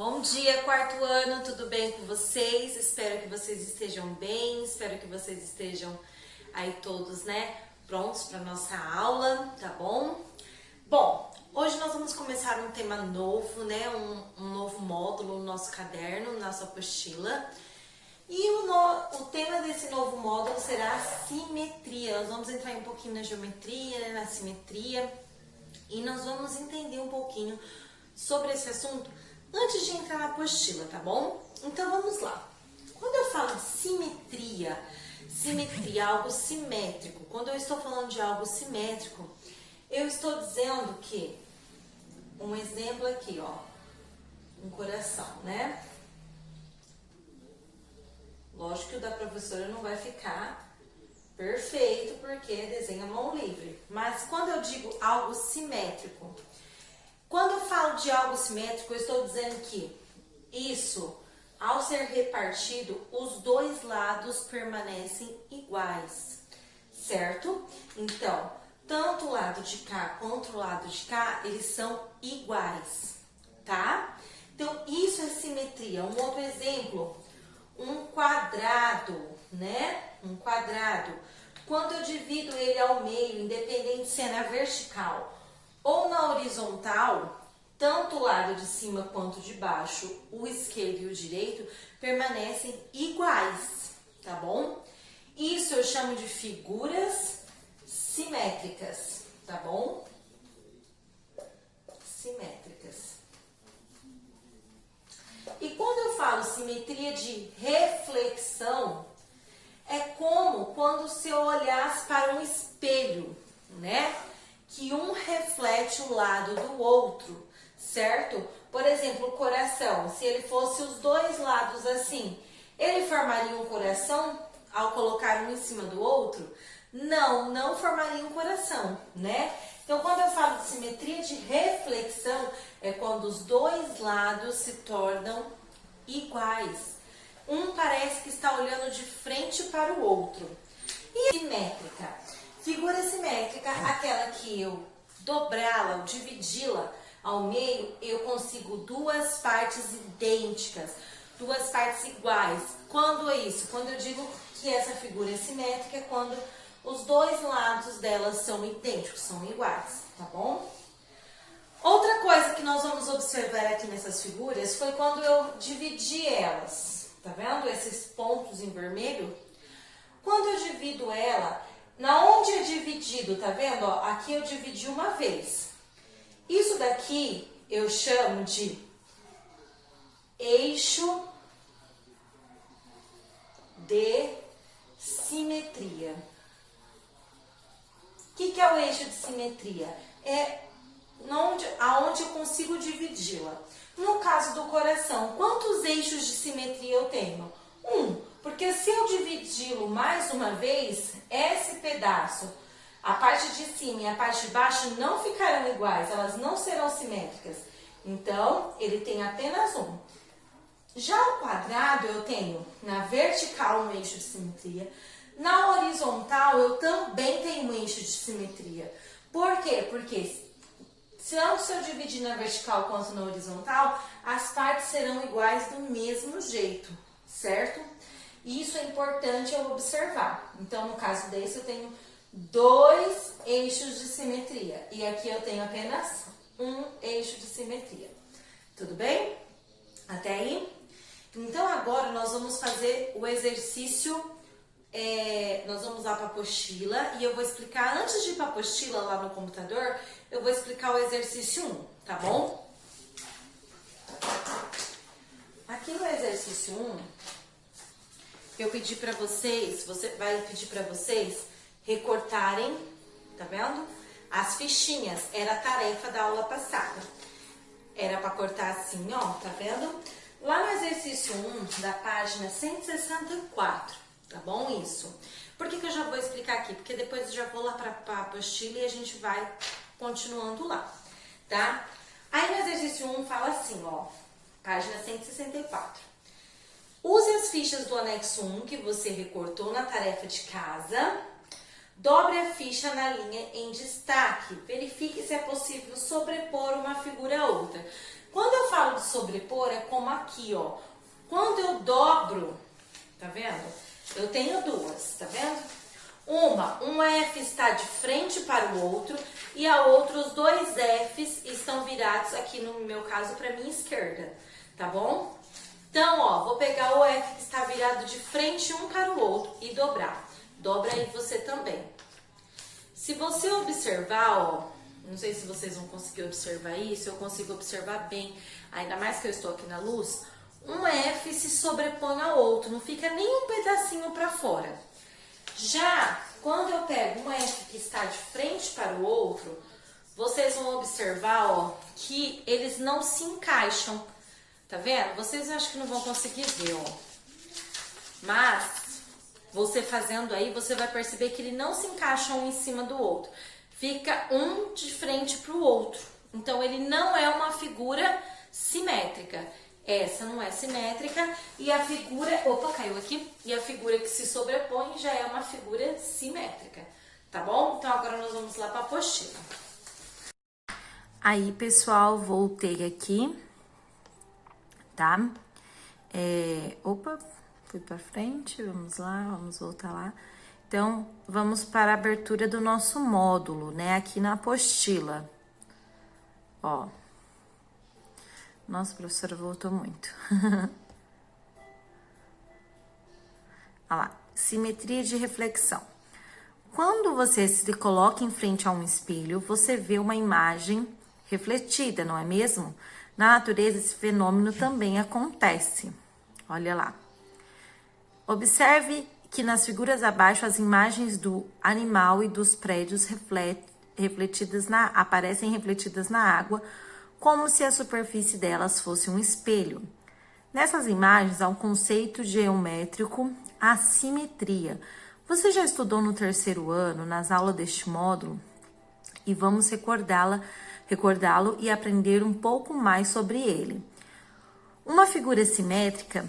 Bom dia, quarto ano, tudo bem com vocês? Espero que vocês estejam bem, espero que vocês estejam aí todos, prontos para nossa aula, tá bom? Bom, hoje nós vamos começar um tema novo, um novo módulo no nosso caderno, nossa apostila. E o tema desse novo módulo será a simetria. Nós vamos entrar um pouquinho na geometria, na simetria, e nós vamos entender um pouquinho sobre esse assunto antes de entrar na apostila, tá bom? Então vamos lá. Quando eu falo de simetria, algo simétrico, quando eu estou falando de algo simétrico, eu estou dizendo que, um exemplo aqui, ó, um coração, né? Lógico que o da professora não vai ficar perfeito, porque desenha mão livre. Mas quando eu digo algo simétrico, quando eu falo de algo simétrico, eu estou dizendo que isso, ao ser repartido, os dois lados permanecem iguais, certo? Então, tanto o lado de cá quanto o lado de cá, eles são iguais, tá? Então, isso é simetria. Um outro exemplo, um quadrado, Um quadrado. Quando eu divido ele ao meio, independente se é na vertical ou na horizontal, tanto o lado de cima quanto de baixo, o esquerdo e o direito, permanecem iguais, tá bom? Isso eu chamo de figuras simétricas, tá bom? Simétricas. E quando eu falo simetria de reflexão, é como quando se eu olhasse para um espelho, que um reflete o lado do outro, certo? Por exemplo, o coração, se ele fosse os dois lados assim, ele formaria um coração ao colocar um em cima do outro? Não formaria um coração, Então, quando eu falo de simetria de reflexão, é quando os dois lados se tornam iguais. Um parece que está olhando de frente para o outro. E simétrica? Figura simétrica, aquela que eu dobrá-la, ou dividi-la ao meio, eu consigo duas partes idênticas, duas partes iguais. Quando é isso? Quando eu digo que essa figura é simétrica, é quando os dois lados delas são idênticos, são iguais, tá bom? Outra coisa que nós vamos observar aqui nessas figuras foi quando eu dividi elas, tá vendo? Esses pontos em vermelho. Quando eu divido ela, na onde é dividido, tá vendo? Ó, aqui eu dividi uma vez. Isso daqui eu chamo de eixo de simetria. O que é o eixo de simetria? É aonde eu consigo dividi-la. No caso do coração, quantos eixos de simetria eu tenho? Porque se eu dividi-lo mais uma vez, esse pedaço, a parte de cima e a parte de baixo não ficarão iguais, elas não serão simétricas. Então, ele tem apenas um. Já o quadrado, eu tenho na vertical um eixo de simetria. Na horizontal, eu também tenho um eixo de simetria. Por quê? Porque tanto se eu dividir na vertical quanto na horizontal, as partes serão iguais do mesmo jeito, certo? E isso é importante eu observar. Então, no caso desse, eu tenho dois eixos de simetria. E aqui eu tenho apenas um eixo de simetria. Tudo bem? Até aí? Então, agora nós vamos fazer o exercício. Nós vamos lá para a apostila e eu vou explicar, antes de ir para a apostila lá no computador, eu vou explicar o exercício 1, tá bom? Aqui no exercício 1, eu pedi para vocês, você vai pedir para vocês recortarem, tá vendo? As fichinhas, era a tarefa da aula passada. Era para cortar assim, ó, tá vendo? Lá no exercício 1, da página 164, tá bom isso? Por que eu já vou explicar aqui? Porque depois eu já vou lá para a apostila e a gente vai continuando lá, tá? Aí no exercício 1 fala assim, ó, página 164. Use as fichas do anexo 1 que você recortou na tarefa de casa. Dobre a ficha na linha em destaque. Verifique se é possível sobrepor uma figura a outra. Quando eu falo de sobrepor, é como aqui, ó. Quando eu dobro, tá vendo? Eu tenho duas, tá vendo? Um F está de frente para o outro e a outra, os dois Fs estão virados aqui, no meu caso, para minha esquerda, tá bom? Então, ó, vou pegar o F que está virado de frente um para o outro e dobrar. Dobra aí você também. Se você observar, ó, não sei se vocês vão conseguir observar isso, eu consigo observar bem, ainda mais que eu estou aqui na luz, um F se sobrepõe ao outro, não fica nem um pedacinho para fora. Já quando eu pego um F que está de frente para o outro, vocês vão observar, ó, que eles não se encaixam, tá vendo? Vocês acho que não vão conseguir ver, ó, mas você fazendo aí, você vai perceber que ele não se encaixa um em cima do outro. Fica um de frente para o outro. Então, ele não é uma figura simétrica. Essa não é simétrica. E a figura... Opa, caiu aqui. E a figura que se sobrepõe já é uma figura simétrica. Tá bom? Então, agora nós vamos lá para a apostila. Aí, pessoal, voltei aqui. Tá? Opa... Fui para frente, vamos lá, vamos voltar lá. Então, vamos para a abertura do nosso módulo, né? Aqui na apostila. Ó. Nossa, a professora voltou muito. Olha lá. Simetria de reflexão. Quando você se coloca em frente a um espelho, você vê uma imagem refletida, não é mesmo? Na natureza, esse fenômeno também acontece. Olha lá. Observe que nas figuras abaixo as imagens do animal e dos prédios aparecem refletidas na água, como se a superfície delas fosse um espelho. Nessas imagens há um conceito geométrico, a simetria. Você já estudou no terceiro ano, nas aulas deste módulo? E vamos recordá-lo e aprender um pouco mais sobre ele. Uma figura simétrica,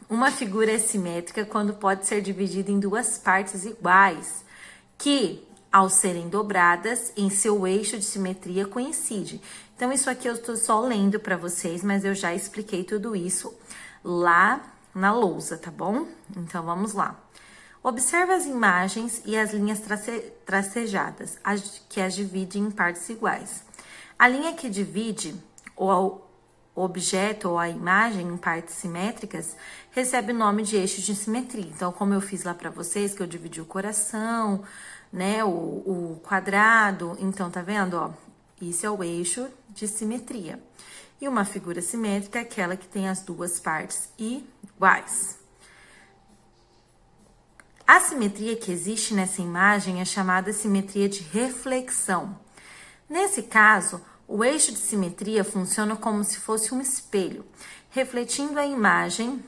uma figura é simétrica quando pode ser dividida em duas partes iguais, que, ao serem dobradas em seu eixo de simetria, coincide. Então, isso aqui eu estou só lendo para vocês, mas eu já expliquei tudo isso lá na lousa, tá bom? Então, vamos lá. Observe as imagens e as linhas tracejadas, que as dividem em partes iguais. A linha que divide o objeto ou a imagem em partes simétricas recebe o nome de eixo de simetria. Então, como eu fiz lá para vocês, que eu dividi o coração, né, o quadrado. Então, tá vendo, ó? Isso é o eixo de simetria. E uma figura simétrica é aquela que tem as duas partes iguais. A simetria que existe nessa imagem é chamada simetria de reflexão. Nesse caso, o eixo de simetria funciona como se fosse um espelho, refletindo a imagem,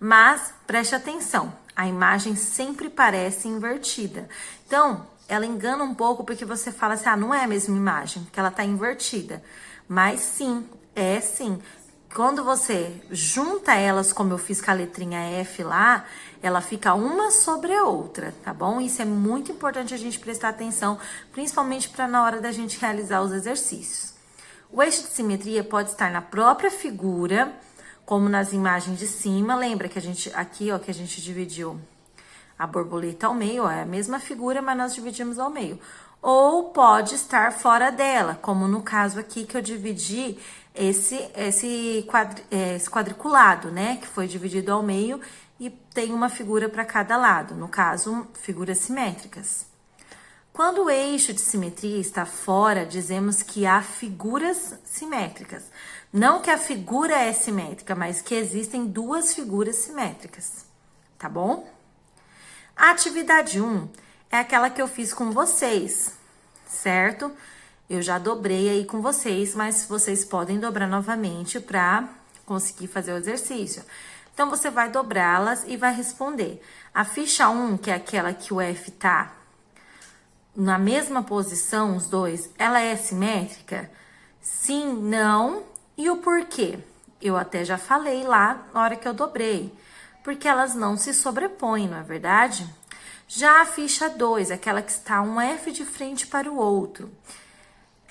mas preste atenção, a imagem sempre parece invertida. Então, ela engana um pouco porque você fala assim, não é a mesma imagem, porque ela está invertida. Mas sim, é sim. Quando você junta elas, como eu fiz com a letrinha F lá, ela fica uma sobre a outra, tá bom? Isso é muito importante a gente prestar atenção, principalmente para na hora da gente realizar os exercícios. O eixo de simetria pode estar na própria figura, como nas imagens de cima. Lembra que a gente, aqui, ó, que a gente dividiu a borboleta ao meio, ó, é a mesma figura, mas nós dividimos ao meio. Ou pode estar fora dela, como no caso aqui que eu dividi esse quadriculado, né? Que foi dividido ao meio e tem uma figura para cada lado, no caso, figuras simétricas. Quando o eixo de simetria está fora, dizemos que há figuras simétricas. Não que a figura é simétrica, mas que existem duas figuras simétricas, tá bom? A atividade 1 é aquela que eu fiz com vocês, certo? Eu já dobrei aí com vocês, mas vocês podem dobrar novamente para conseguir fazer o exercício. Então, você vai dobrá-las e vai responder. A ficha 1, que é aquela que o F tá na mesma posição, os dois, ela é simétrica? Sim, não. E o porquê? Eu até já falei lá na hora que eu dobrei. Porque elas não se sobrepõem, não é verdade? Já a ficha 2, aquela que está um F de frente para o outro.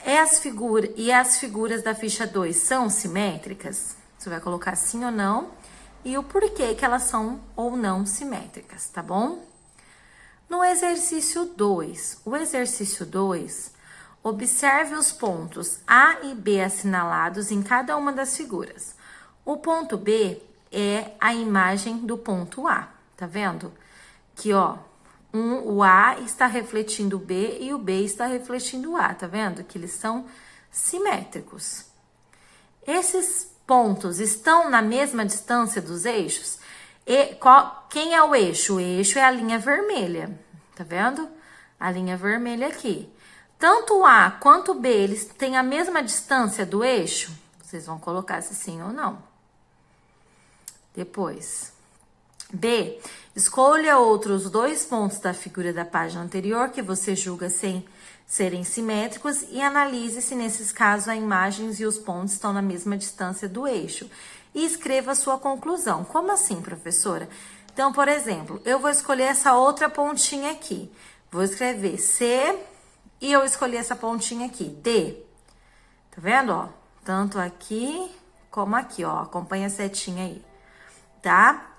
E as figuras da ficha 2 são simétricas? Você vai colocar sim ou não e o porquê que elas são ou não simétricas, tá bom? No exercício 2, observe os pontos A e B assinalados em cada uma das figuras. O ponto B é a imagem do ponto A, tá vendo? Que, ó, o A está refletindo o B e o B está refletindo o A, tá vendo? Que eles são simétricos. Esses pontos estão na mesma distância dos eixos? Quem é o eixo? O eixo é a linha vermelha, tá vendo? A linha vermelha aqui. Tanto o A quanto o B, eles têm a mesma distância do eixo? Vocês vão colocar se sim ou não. Depois, B, escolha outros 2 pontos da figura da página anterior que você julga serem simétricos e analise se nesses casos a imagem e os pontos estão na mesma distância do eixo. E escreva a sua conclusão. Como assim, professora? Então, por exemplo, eu vou escolher essa outra pontinha aqui. Vou escrever C e eu escolhi essa pontinha aqui, D. Tá vendo, ó? Tanto aqui como aqui, ó. Acompanha a setinha aí, tá?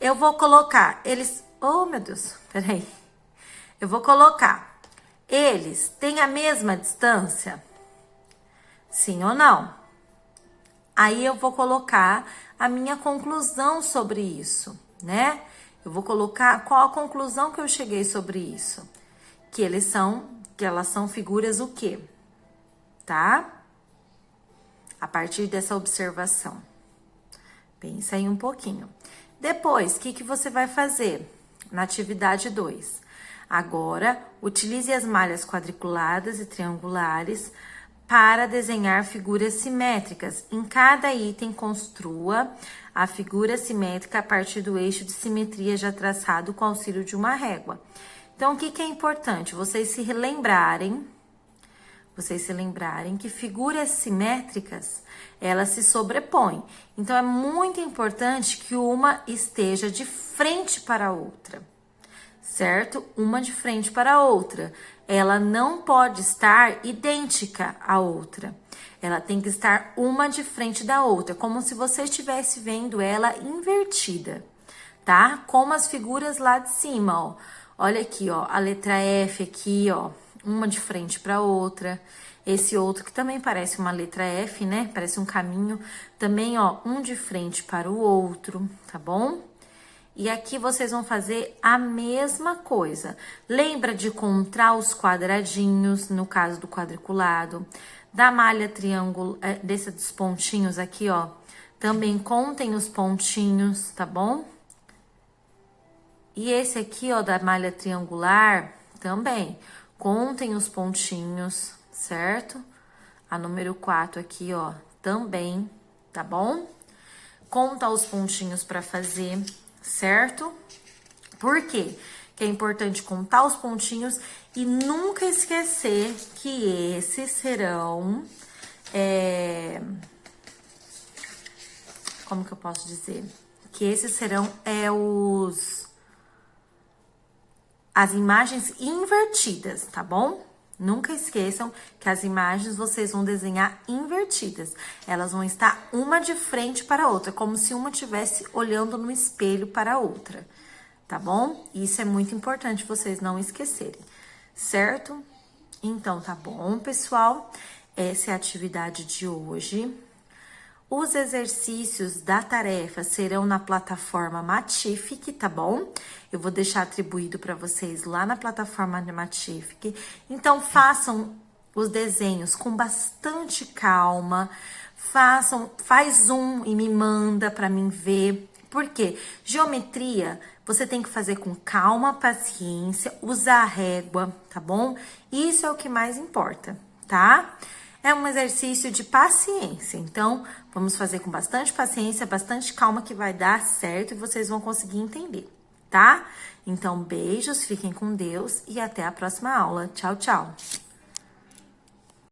Eu vou colocar eles... Oh, meu Deus, peraí. Eu vou colocar... Eles têm a mesma distância? Sim ou não? Aí eu vou colocar a minha conclusão sobre isso, né? Eu vou colocar qual a conclusão que eu cheguei sobre isso. Que elas são figuras o quê? Tá? A partir dessa observação. Pensa aí um pouquinho. Depois, o que você vai fazer na atividade 2? Agora, utilize as malhas quadriculadas e triangulares para desenhar figuras simétricas. Em cada item, construa a figura simétrica a partir do eixo de simetria já traçado com auxílio de uma régua. Então, o que é importante? Vocês se lembrarem que figuras simétricas, elas se sobrepõem. Então, é muito importante que uma esteja de frente para a outra, certo? Uma de frente para a outra. Ela não pode estar idêntica à outra. Ela tem que estar uma de frente da outra, como se você estivesse vendo ela invertida, tá? Como as figuras lá de cima, ó. Olha aqui, ó, a letra F aqui, ó, uma de frente para a outra. Esse outro que também parece uma letra F, né? Parece um caminho. Também, ó, um de frente para o outro, tá bom? E aqui vocês vão fazer a mesma coisa. Lembra de contar os quadradinhos, no caso do quadriculado. Da malha triângulo, desses pontinhos aqui, ó. Também contem os pontinhos, tá bom? E esse aqui, ó, da malha triangular, também. Contem os pontinhos, certo? A número 4 aqui, ó, também, tá bom? Conta os pontinhos para fazer, certo? Por quê? Que é importante contar os pontinhos e nunca esquecer que esses serão... como que eu posso dizer? Que esses serão as imagens invertidas, tá bom? Nunca esqueçam que as imagens vocês vão desenhar invertidas. Elas vão estar uma de frente para a outra, como se uma estivesse olhando no espelho para a outra, tá bom? Isso é muito importante vocês não esquecerem, certo? Então, tá bom, pessoal? Essa é a atividade de hoje. Os exercícios da tarefa serão na plataforma Matific, tá bom? Eu vou deixar atribuído para vocês lá na plataforma Matific. Então, façam os desenhos com bastante calma. Faz zoom e me manda para mim ver. Por quê? Geometria, você tem que fazer com calma, paciência, usar a régua, tá bom? Isso é o que mais importa, tá? É um exercício de paciência, então vamos fazer com bastante paciência, bastante calma que vai dar certo e vocês vão conseguir entender, tá? Então, beijos, fiquem com Deus e até a próxima aula. Tchau, tchau!